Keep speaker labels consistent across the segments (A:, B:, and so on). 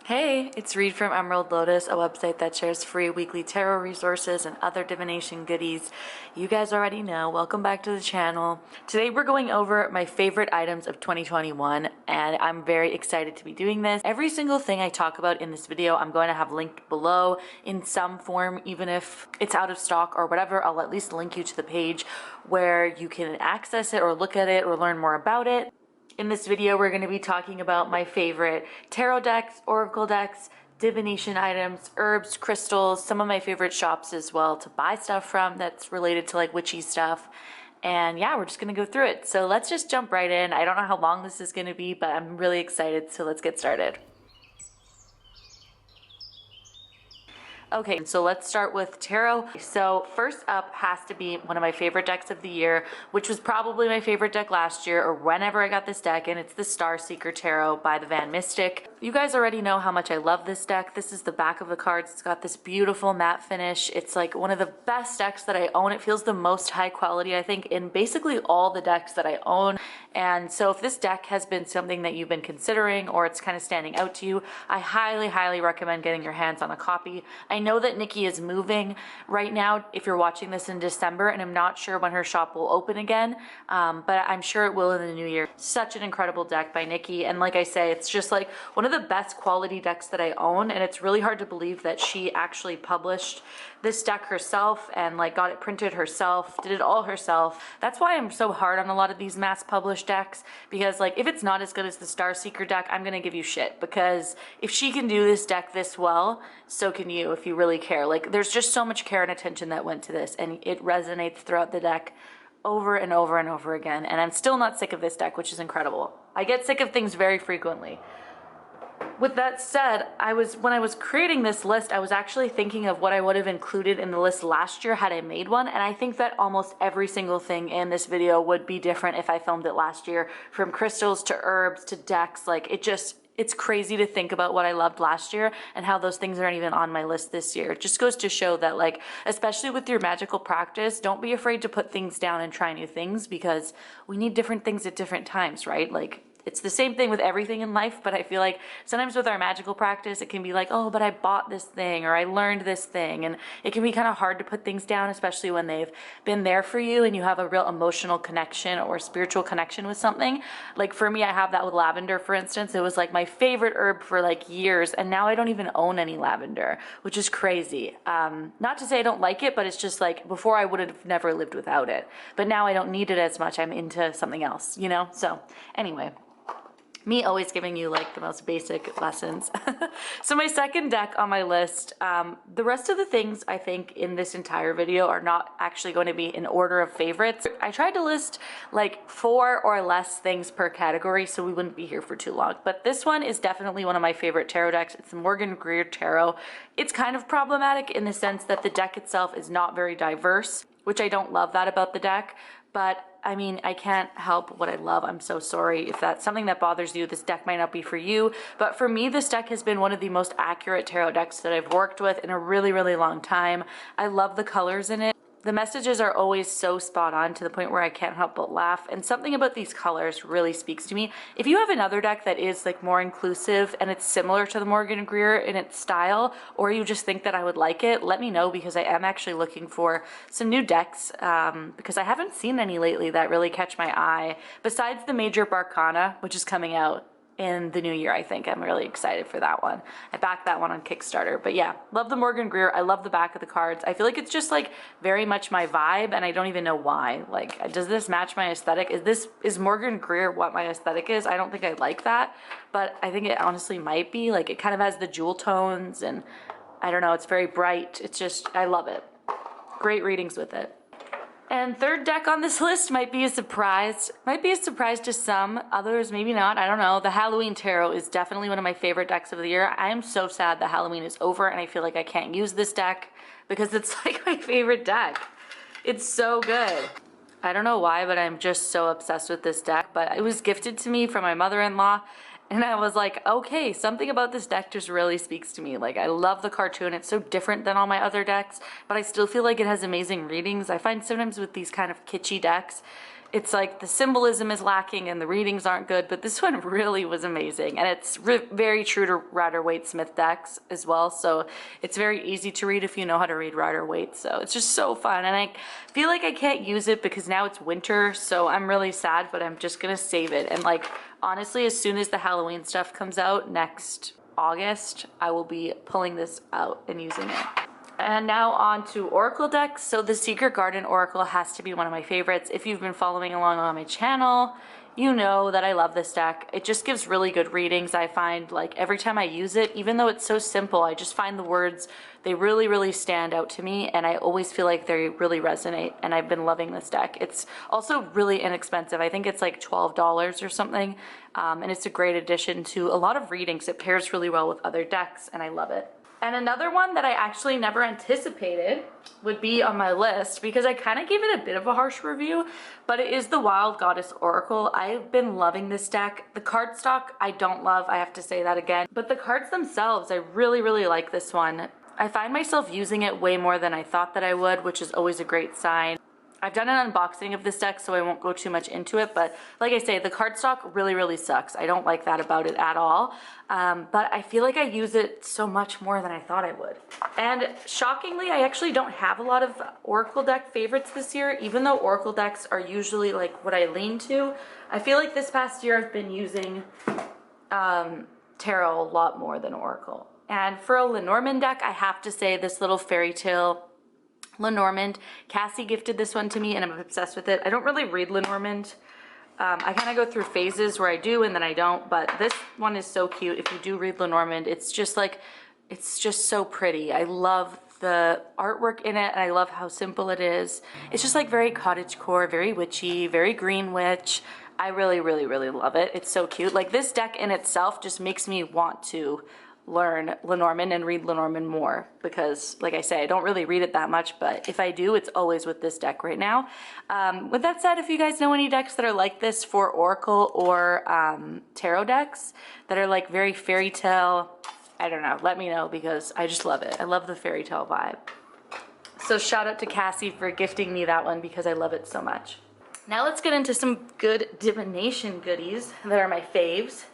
A: Hey, it's Reed from Emerald Lotus, a website that shares free weekly tarot resources and other divination goodies. You guys already know. Welcome back to the channel. Today we're going over my favorite items of 2021, and I'm very excited to be doing this. Every single thing I talk about in this video, I'm going to have linked below in some form, even if it's out of stock or whatever. I'll at least link you to the page where you can access it or look at it or learn more about it. In this video, we're going to be talking about my favorite tarot decks, oracle decks, divination items, herbs, crystals, some of my favorite shops as well to buy stuff from that's related to like witchy stuff. And yeah, we're just going to go through it. So let's just jump right in. I don't know how long this is going to be, but I'm really excited. So let's get started. Okay, so let's start with tarot. So first up has to be one of my favorite decks of the year, which was probably my favorite deck last year or whenever I got this deck, and it's the Starseeker Tarot by the Van Mystic. You guys already know how much I love this deck. This is the back of the cards. It's got this beautiful matte finish. It's like one of the best decks that I own. It feels the most high quality, I think, in basically all the decks that I own. And so if this deck has been something that you've been considering or it's kind of standing out to you, I highly, highly recommend getting your hands on a copy. I know that Nikki is moving right now if you're watching this in December, and I'm not sure when her shop will open again, but I'm sure it will in the new year. Such an incredible deck by Nikki, and like I say, it's just like one of the best quality decks that I own, and it's really hard to believe that she actually published this deck herself and like got it printed herself, did it all herself. That's why I'm so hard on a lot of these mass published decks, because like if it's not as good as the Starseeker deck, I'm gonna give you shit, because if she can do this deck this well, so can you if you really care. Like there's just so much care and attention that went to this, and it resonates throughout the deck over and over and over again, and I'm still not sick of this deck, which is incredible. I get sick of things very frequently. With that said, when I was creating this list, I was actually thinking of what I would have included in the list last year had I made one, and I think that almost every single thing in this video would be different if I filmed it last year, from crystals to herbs to decks. Like it's crazy to think about what I loved last year and how those things aren't even on my list this year. It just goes to show that, like, especially with your magical practice, don't be afraid to put things down and try new things, because we need different things at different times, right? Like, it's the same thing with everything in life, but I feel like sometimes with our magical practice, it can be like, oh, but I bought this thing or I learned this thing. And it can be kind of hard to put things down, especially when they've been there for you and you have a real emotional connection or spiritual connection with something. Like for me, I have that with lavender, for instance. It was like my favorite herb for like years, and now I don't even own any lavender, which is crazy. Not to say I don't like it, but it's just like before I would have never lived without it. But now I don't need it as much. I'm into something else, you know? So anyway. Me always giving you like the most basic lessons. So my second deck on my list, the rest of the things I think in this entire video are not actually going to be in order of favorites. I tried to list like 4 or less things per category so we wouldn't be here for too long. But this one is definitely one of my favorite tarot decks. It's the Morgan Greer Tarot. It's kind of problematic in the sense that the deck itself is not very diverse, which I don't love that about the deck. But I mean, I can't help what I love. I'm so sorry if that's something that bothers you. This deck might not be for you. But for me, this deck has been one of the most accurate tarot decks that I've worked with in a really, really long time. I love the colors in it. The messages are always so spot on to the point where I can't help but laugh, and something about these colors really speaks to me. If you have another deck that is like more inclusive and it's similar to the Morgan Greer in its style, or you just think that I would like it, let me know, because I am actually looking for some new decks, because I haven't seen any lately that really catch my eye, besides the Major Barcana, which is coming out in the new year. I think I'm really excited for that one. I backed that one on Kickstarter. But yeah, love the Morgan Greer. I love the back of the cards. I feel like it's just like very much my vibe, and I don't even know why. Like, does this match my aesthetic? Is Morgan Greer what my aesthetic is? I don't think I like that, but I think it honestly might be. Like, it kind of has the jewel tones, and I don't know, it's very bright. It's just, I love it. Great readings with it. And third deck on this list might be a surprise. Might be a surprise to some, others maybe not, I don't know. The Halloween Tarot is definitely one of my favorite decks of the year. I am so sad that Halloween is over and I feel like I can't use this deck because it's like my favorite deck. It's so good. I don't know why, but I'm just so obsessed with this deck. But it was gifted to me from my mother-in-law, and I was like, okay, something about this deck just really speaks to me. Like, I love the cartoon. It's so different than all my other decks, but I still feel like it has amazing readings. I find sometimes with these kind of kitschy decks, it's like the symbolism is lacking and the readings aren't good, but this one really was amazing. And it's very true to Rider-Waite-Smith decks as well. So it's very easy to read if you know how to read Rider-Waite. So it's just so fun. And I feel like I can't use it because now it's winter. So I'm really sad, but I'm just going to save it. And like, honestly, as soon as the Halloween stuff comes out next August, I will be pulling this out and using it. And now on to Oracle decks. So the Secret Garden Oracle has to be one of my favorites. If you've been following along on my channel, you know that I love this deck. It just gives really good readings. I find like every time I use it, even though it's so simple, I just find the words, they really stand out to me, and I always feel like they really resonate, and I've been loving this deck. It's also really inexpensive. I think it's like $12 or something, and it's a great addition to a lot of readings. It pairs really well with other decks, and I love it. And another one that I actually never anticipated would be on my list, because I kind of gave it a bit of a harsh review, but it is the Wild Goddess Oracle. I've been loving this deck. The cardstock I don't love, I have to say that again, but the cards themselves, I really like this one. I find myself using it way more than I thought that I would, which is always a great sign. I've done an unboxing of this deck, so I won't go too much into it, but like I say, the cardstock really sucks. I don't like that about it at all, but I feel like I use it so much more than I thought I would. And shockingly, I actually don't have a lot of Oracle deck favorites this year, even though Oracle decks are usually like what I lean to. I feel like this past year I've been using Tarot a lot more than Oracle. And for a Lenormand deck, I have to say this little fairy tale Lenormand. Cassie gifted this one to me and I'm obsessed with it. I don't really read Lenormand. I kind of go through phases where I do and then I don't, but this one is so cute. If you do read Lenormand, it's just like, it's just so pretty. I love the artwork in it and I love how simple it is. It's just like very cottagecore, very witchy, very green witch. I really love it. It's so cute. Like this deck in itself just makes me want to learn Lenormand and read Lenormand more, because like I say, I don't really read it that much, but if I do, it's always with this deck right now. With that said, if you guys know any decks that are like this for Oracle or Tarot decks that are like very fairy tale, I don't know, let me know, because I just love it. I love the fairy tale vibe. So shout out to Cassie for gifting me that one because I love it so much. Now let's get into some good divination goodies that are my faves.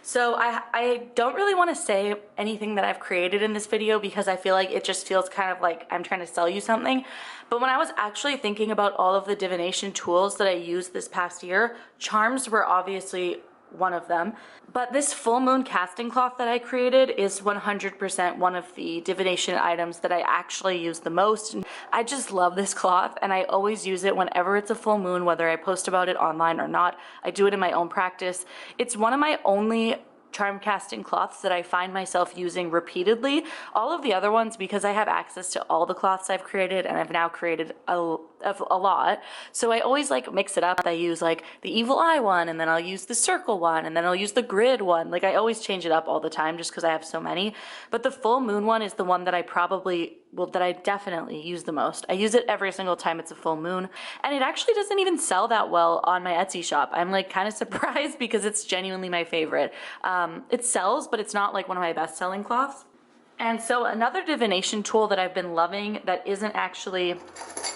A: So I don't really want to say anything that I've created in this video because I feel like it just feels kind of like I'm trying to sell you something. But when I was actually thinking about all of the divination tools that I used this past year, charms were obviously one of them. But this full moon casting cloth that I created is 100% one of the divination items that I actually use the most. And I just love this cloth and I always use it whenever it's a full moon, whether I post about it online or not. I do it in my own practice. It's one of my only charm casting cloths that I find myself using repeatedly. All of the other ones, because I have access to all the cloths I've created, and I've now created a lot, so I always like mix it up. I use like the evil eye one, and then I'll use the circle one, and then I'll use the grid one. Like I always change it up all the time just because I have so many. But the full moon one is the one that I definitely use the most. I use it every single time it's a full moon, and it actually doesn't even sell that well on my Etsy shop. I'm like kind of surprised because it's genuinely my favorite. It sells, but it's not like one of my best-selling cloths. And so another divination tool that I've been loving that isn't actually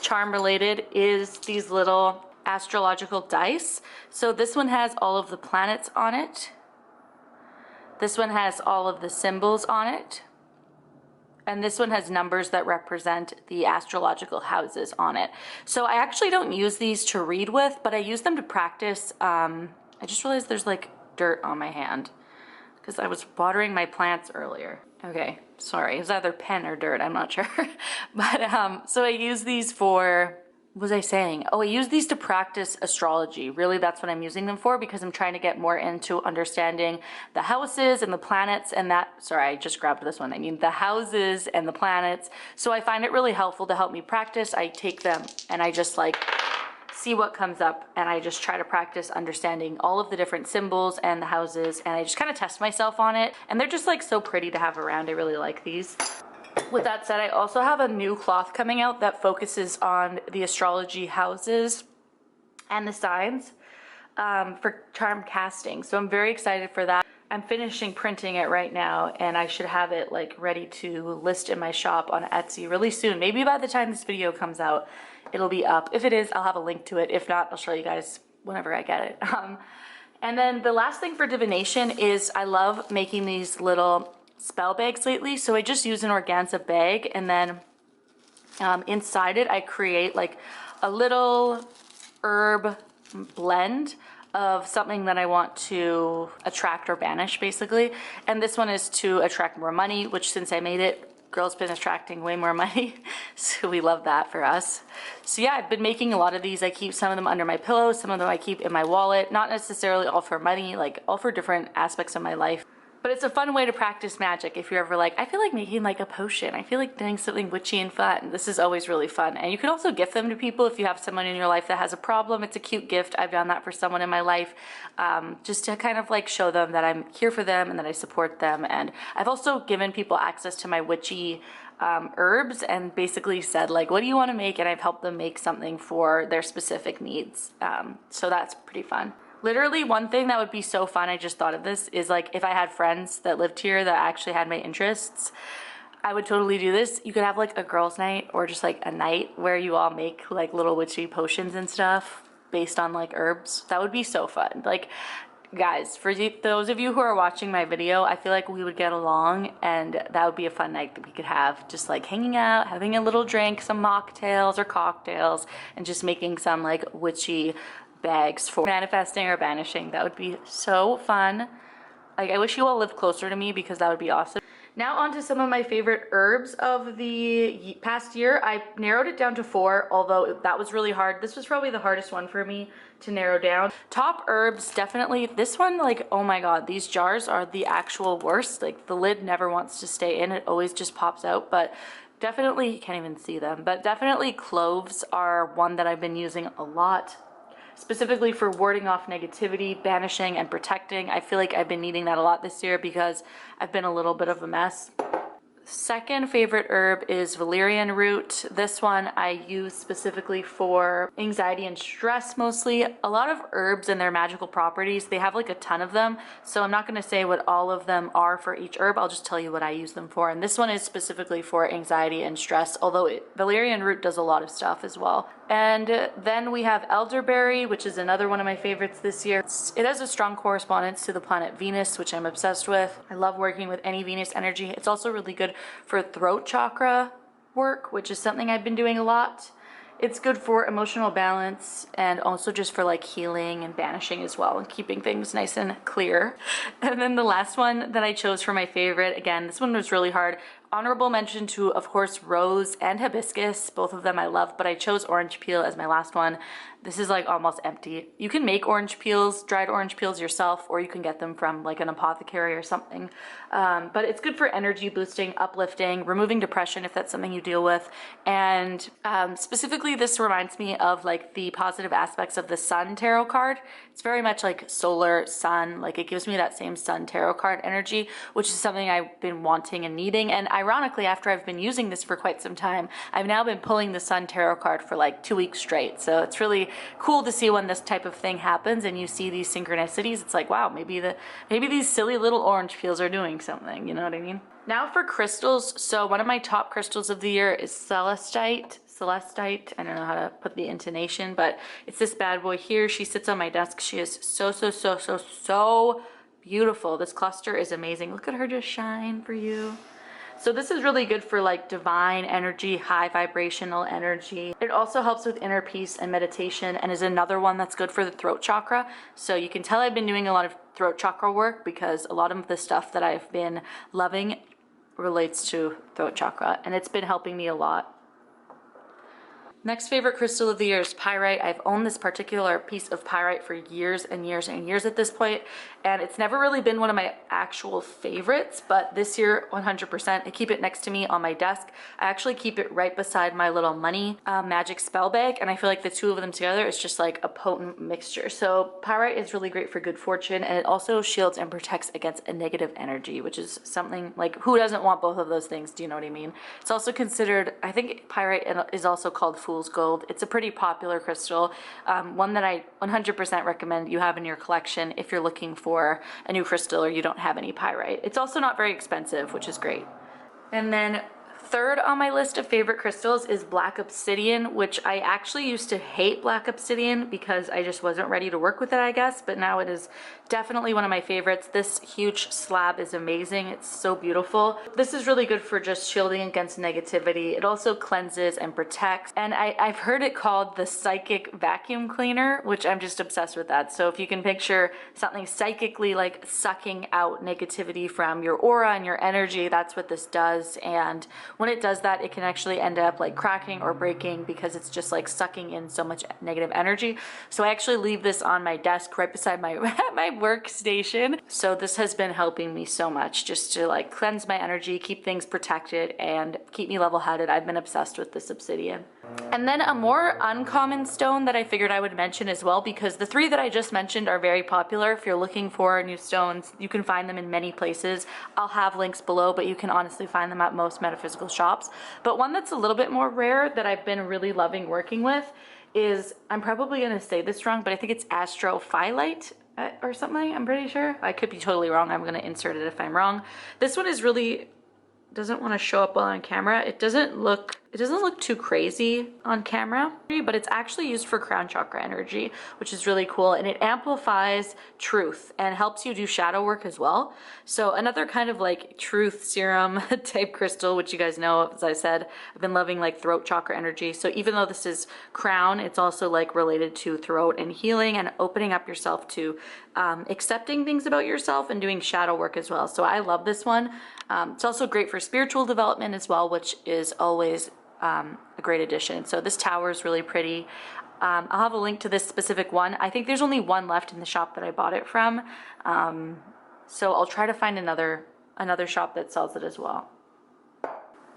A: charm related is these little astrological dice. So this one has all of the planets on it. This one has all of the symbols on it. And this one has numbers that represent the astrological houses on it. So I actually don't use these to read with, but I use them to practice. I just realized there's like dirt on my hand because I was watering my plants earlier. Okay, sorry, it was either pen or dirt, I'm not sure. But so I use these for, what was I saying? Oh, I use these to practice astrology. Really, that's what I'm using them for, because I'm trying to get more into understanding the houses and the planets and that, sorry, I just grabbed this one. I mean the houses and the planets. So I find it really helpful to help me practice. I take them and I just like see what comes up, and I just try to practice understanding all of the different symbols and the houses, and I just kind of test myself on it, and they're just like so pretty to have around. I really like these. With that said, I also have a new cloth coming out that focuses on the astrology houses and the signs for charm casting, so I'm very excited for that. I'm finishing printing it right now, and I should have it like ready to list in my shop on Etsy really soon. Maybe by the time this video comes out, it'll be up. If it is, I'll have a link to it. If not, I'll show you guys whenever I get it. And then the last thing for divination is I love making these little spell bags lately. So I just use an organza bag, and then inside it I create like a little herb blend of something that I want to attract or banish, basically. And this one is to attract more money, which since I made it, girl's been attracting way more money. So we love that for us. So yeah, I've been making a lot of these. I keep some of them under my pillow, some of them I keep in my wallet, not necessarily all for money, like all for different aspects of my life. But it's a fun way to practice magic if you're ever like, I feel like making like a potion. I feel like doing something witchy and fun. This is always really fun. And you can also gift them to people if you have someone in your life that has a problem. It's a cute gift. I've done that for someone in my life, just to kind of like show them that I'm here for them and that I support them. And I've also given people access to my witchy herbs and basically said like, what do you want to make? And I've helped them make something for their specific needs. So that's pretty fun. Literally one thing that would be so fun, I just thought of this, is like if I had friends that lived here that actually had my interests, I would totally do this. You could have like a girls' night or just like a night where you all make like little witchy potions and stuff based on like herbs. That would be so fun. Like, guys, for those of you who are watching my video, I feel like we would get along, and that would be a fun night that we could have, just like hanging out, having a little drink, some mocktails or cocktails, and just making some like witchy bags for manifesting or banishing. That would be so fun. Like, I wish you all lived closer to me because that would be awesome. Now on to some of my favorite herbs of the past year. I narrowed it down to 4, although that was really hard. This was probably the hardest one for me to narrow down. Top herbs, definitely. This one, like, oh my god, these jars are the actual worst. Like, the lid never wants to stay in. It always just pops out, but definitely, you can't even see them, but definitely cloves are one that I've been using a lot, specifically for warding off negativity, banishing, and protecting. I feel like I've been needing that a lot this year because I've been a little bit of a mess. Second favorite herb is Valerian Root. This one I use specifically for anxiety and stress mostly. A lot of herbs and their magical properties, they have like a ton of them. So I'm not going to say what all of them are for each herb. I'll just tell you what I use them for. And this one is specifically for anxiety and stress, although Valerian Root does a lot of stuff as well. And then we have Elderberry, which is another one of my favorites this year. It has a strong correspondence to the planet Venus, which I'm obsessed with. I love working with any Venus energy. It's also really good for throat chakra work, which is something I've been doing a lot. It's good for emotional balance and also just for like healing and banishing as well and keeping things nice and clear. And then the last one that I chose for my favorite, again, this one was really hard. Honorable mention to, of course, rose and hibiscus. Both of them I love, but I chose orange peel as my last one. This is like almost empty. You can make orange peels, dried orange peels yourself, or you can get them from like an apothecary or something. But it's good for energy boosting, uplifting, removing depression if that's something you deal with. And specifically, this reminds me of like the positive aspects of the sun tarot card. It's very much like solar sun, like it gives me that same sun tarot card energy, which is something I've been wanting and needing. And ironically, after I've been using this for quite some time, I've now been pulling the sun tarot card for like 2 weeks straight. So it's really cool to see when this type of thing happens and you see these synchronicities. It's like, wow, maybe these silly little orange peels are doing something, you know what I mean? Now for crystals. So one of my top crystals of the year is celestite. I don't know how to put the intonation, but it's this bad boy here. She sits on my desk. She is so beautiful. This cluster is amazing. Look at her just shine for you. So this is really good for like divine energy, high vibrational energy. It also helps with inner peace and meditation, and is another one that's good for the throat chakra. So you can tell I've been doing a lot of throat chakra work because a lot of the stuff that I've been loving relates to throat chakra, and it's been helping me a lot. Next favorite crystal of the year is pyrite. I've owned this particular piece of pyrite for years and years and years at this point, and it's never really been one of my actual favorites, but this year 100%. I keep it next to me on my desk. I actually keep it right beside my little money magic spell bag, and I feel like the two of them together is just like a potent mixture. So pyrite is really great for good fortune, and it also shields and protects against a negative energy, which is something like, who doesn't want both of those things? Do you know what I mean? It's also considered, I think pyrite is also called fool's fool's gold. It's a pretty popular crystal, one that I 100% recommend you have in your collection if you're looking for a new crystal or you don't have any pyrite. It's also not very expensive, which is great. And then third on my list of favorite crystals is black obsidian, which I actually used to hate black obsidian because I just wasn't ready to work with it, I guess, but now it is definitely one of my favorites. This huge slab is amazing. It's so beautiful. This is really good for just shielding against negativity. It also cleanses and protects, and I've heard it called the psychic vacuum cleaner, which I'm just obsessed with that. So if you can picture something psychically like sucking out negativity from your aura and your energy, that's what this does. And when it does that, it can actually end up like cracking or breaking because it's just like sucking in so much negative energy. So I actually leave this on my desk right beside my my workstation. So this has been helping me so much just to like cleanse my energy, keep things protected, and keep me level-headed. I've been obsessed with this obsidian. And then a more uncommon stone that I figured I would mention as well, because the three that I just mentioned are very popular. If you're looking for new stones, you can find them in many places. I'll have links below, but you can honestly find them at most metaphysical shops. But one that's a little bit more rare that I've been really loving working with is, I'm probably going to say this wrong, but I think it's Astrophyllite or something, I'm pretty sure. I could be totally wrong. I'm going to insert it if I'm wrong. This one is really, doesn't want to show up well on camera. It doesn't look too crazy on camera, but it's actually used for crown chakra energy, which is really cool. And it amplifies truth and helps you do shadow work as well. So another kind of like truth serum type crystal, which you guys know, as I said, I've been loving like throat chakra energy. So even though this is crown, it's also like related to throat and healing and opening up yourself to accepting things about yourself and doing shadow work as well. So I love this one. It's also great for spiritual development as well, which is always a great addition. So this tower is really pretty. I'll have a link to this specific one. I think there's only one left in the shop that I bought it from. So I'll try to find another shop that sells it as well.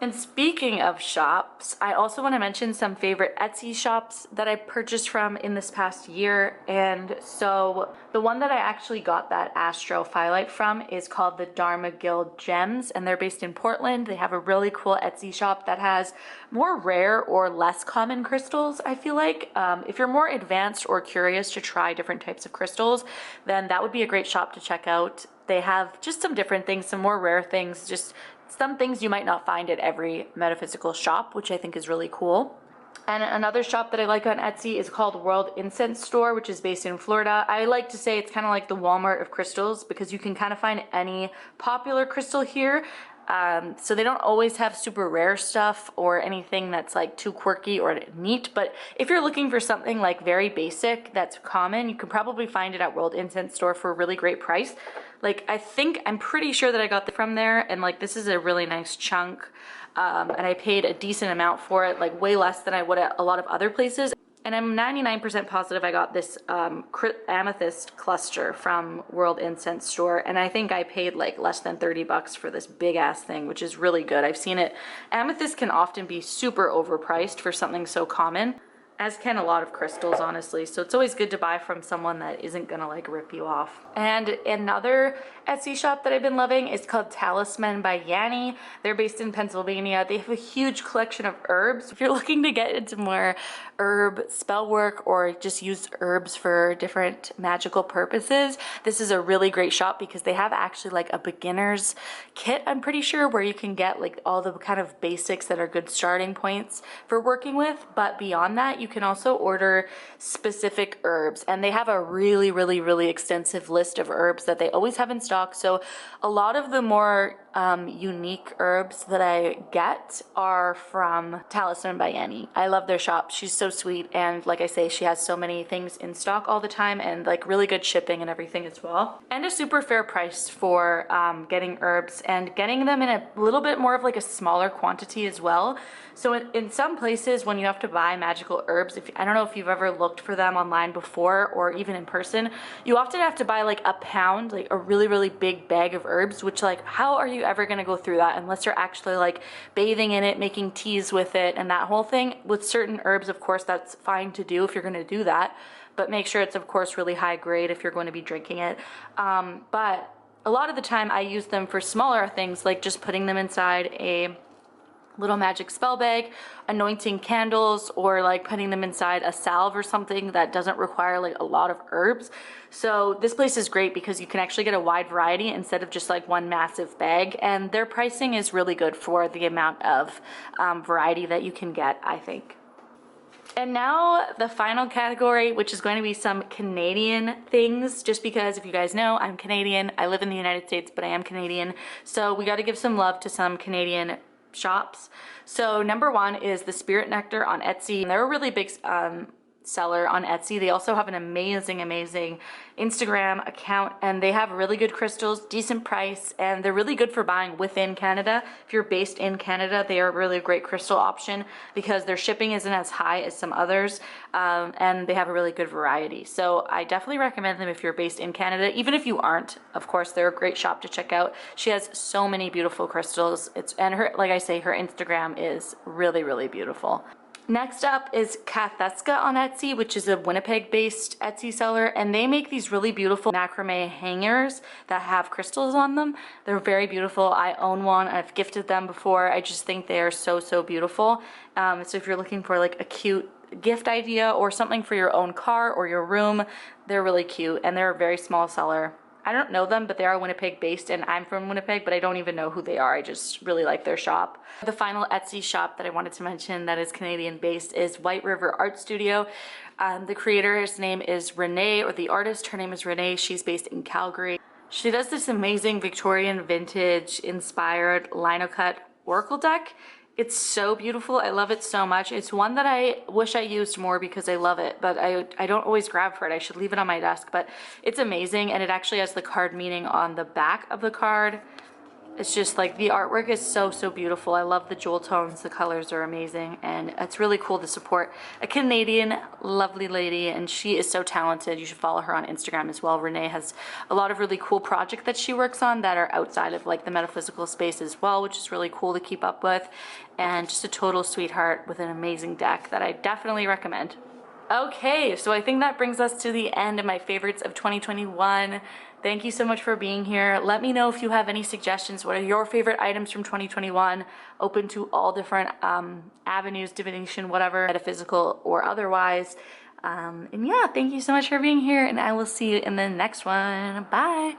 A: And speaking of shops, I also want to mention some favorite Etsy shops that I purchased from in this past year. And so the one that I actually got that Astrophyllite from is called the Dharma Guild Gems, and they're based in Portland. They have a really cool Etsy shop that has more rare or less common crystals, I feel like. If you're more advanced or curious to try different types of crystals, then that would be a great shop to check out. They have just some different things, some more rare things, just some things you might not find at every metaphysical shop, which I think is really cool. And another shop that I like on Etsy is called World Incense Store, which is based in Florida. I like to say it's kind of like the Walmart of crystals because you can kind of find any popular crystal here. So they don't always have super rare stuff or anything that's like too quirky or neat, but if you're looking for something like very basic that's common, you can probably find it at World Incense Store for a really great price. Like I'm pretty sure that I got it from there, and like this is a really nice chunk, and I paid a decent amount for it, like way less than I would at a lot of other places. And I'm 99% positive I got this amethyst cluster from World Incense Store, and I think I paid like less than 30 bucks for this big ass thing, which is really good. I've seen it. Amethyst can often be super overpriced for something so common, as can a lot of crystals, honestly. So it's always good to buy from someone that isn't gonna like rip you off. And another Etsy shop that I've been loving is called Talisman by Yanni. They're based in Pennsylvania. They have a huge collection of herbs. If you're looking to get into more herb spell work or just use herbs for different magical purposes, this is a really great shop because they have actually like a beginner's kit, I'm pretty sure, where you can get like all the kind of basics that are good starting points for working with. But beyond that, you can also order specific herbs, and they have a really extensive list of herbs that they always have in stock. So a lot of the more unique herbs that I get are from Talisman by Yanni. I love their shop. She's so sweet, and like I say, she has so many things in stock all the time, and like really good shipping and everything as well, and a super fair price for getting herbs and getting them in a little bit more of like a smaller quantity as well. So in some places when you have to buy magical herbs, I don't know if you've ever looked for them online before or even in person, you often have to buy like a pound, like a really big bag of herbs, which like how are you ever going to go through that unless you're actually like bathing in it, making teas with it and that whole thing. With certain herbs, of course, that's fine to do if you're going to do that, but make sure it's of course really high grade if you're going to be drinking it. But a lot of the time I use them for smaller things, like just putting them inside a little magic spell bag, anointing candles, or like putting them inside a salve or something that doesn't require like a lot of herbs. So this place is great because you can actually get a wide variety instead of just like one massive bag, and their pricing is really good for the amount of variety that you can get, I think. And now the final category, which is going to be some Canadian things, just because if you guys know, I'm Canadian. I live in the United States, but I am Canadian. So we got to give some love to some Canadian shops. So number one is the Spirit Nectar on Etsy. They're a really big seller on Etsy. They also have an amazing Instagram account, and they have really good crystals, decent price, and they're really good for buying within Canada. If you're based in Canada, they are really a great crystal option because their shipping isn't as high as some others, and they have a really good variety. So I definitely recommend them if you're based in Canada. Even if you aren't, of course, they're a great shop to check out. She has so many beautiful crystals. And her, like I say, her Instagram is really beautiful. Next up is Kathiska on Etsy, which is a Winnipeg-based Etsy seller, and they make these really beautiful macrame hangers that have crystals on them. They're very beautiful. I own one. I've gifted them before. I just think they are so beautiful. So if you're looking for like a cute gift idea or something for your own car or your room, they're really cute, and they're a very small seller. I don't know them, but they are Winnipeg based, and I'm from Winnipeg, but I don't even know who they are. I just really like their shop. The final Etsy shop that I wanted to mention that is Canadian based is White River Art Studio. The creator's name is Renee, or the artist, her name is Renee. She's based in Calgary. She does this amazing Victorian vintage inspired linocut oracle deck. It's so beautiful. I love it so much. It's one that I wish I used more because I love it, but I don't always grab for it. I should leave it on my desk, but it's amazing, and it actually has the card meaning on the back of the card. It's just like the artwork is so beautiful. I love the jewel tones. The colors are amazing, and it's really cool to support a Canadian lovely lady, and she is so talented. You should follow her on Instagram as well. Renee has a lot of really cool projects that she works on that are outside of like the metaphysical space as well, which is really cool to keep up with, and just a total sweetheart with an amazing deck that I definitely recommend. Okay, so I think that brings us to the end of my favorites of 2021. Thank you so much for being here. Let me know if you have any suggestions. What are your favorite items from 2021? Open to all different avenues, divination, whatever, metaphysical or otherwise. And yeah, thank you so much for being here, and I will see you in the next one. Bye.